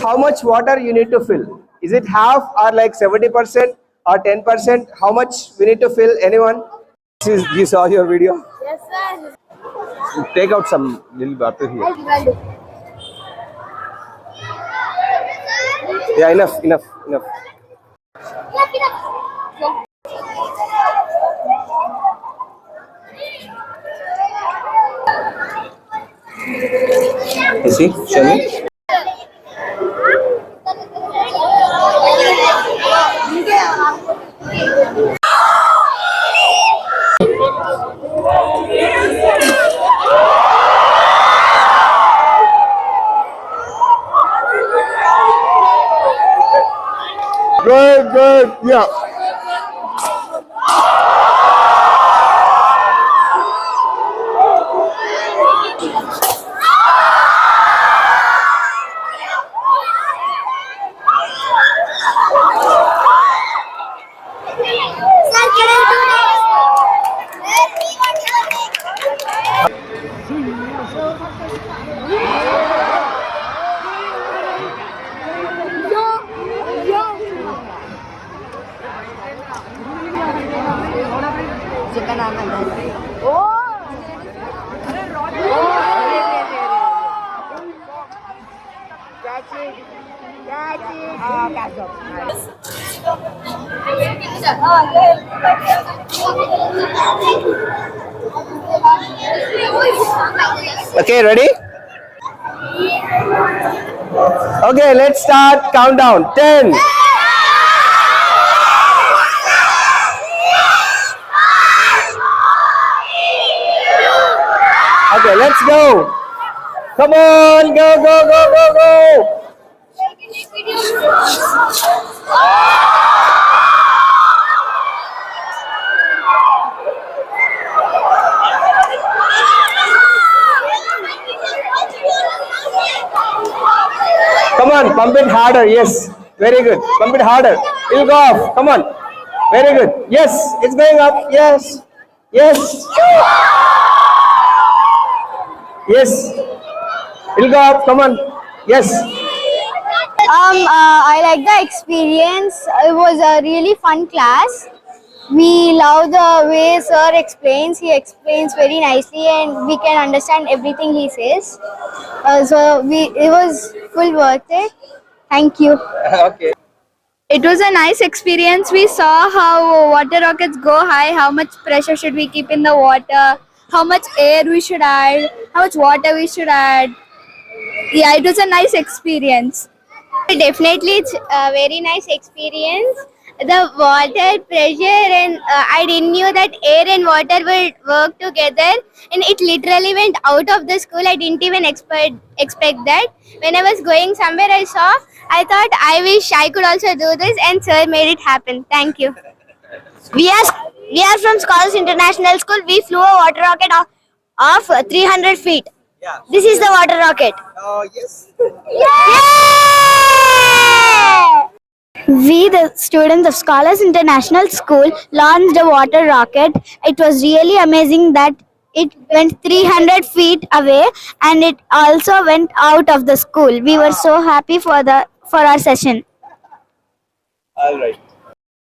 how much water you need to fill? Is it half or like 70% or 10%? How much we need to fill? Anyone? You saw your video? Yes, sir. Take out some little water here. Yeah, enough. You see, show me. Good, yeah. Okay, ready? Okay, let's start countdown. 10. Okay, let's go. Come on, go. Come on, pump it harder. Yes, very good. Pump it harder. It'll go off. Come on. Very good. Yes, it's going up. Yes. It'll go up. Come on. Yes. I like the experience. It was a really fun class. We love the way sir explains. He explains very nicely and we can understand everything he says. It was full worth it. Thank you. Okay. It was a nice experience. We saw how water rockets go high, how much pressure should we keep in the water, how much air we should add, how much water we should add. Yeah, it was a nice experience. Definitely, it's a very nice experience. The water pressure and I didn't knew that air and water will work together, and it literally went out of the school. I didn't even expect that. When I was going somewhere, I thought I wish I could also do this, and sir made it happen. Thank you. We are from Scholars International School. We flew a water rocket of 300 feet. Yeah. This is the water rocket. Oh, yes. We, the students of Scholars International School, launched a water rocket. It was really amazing that it went 300 feet away and it also went out of the school. We were so happy for our session. All right.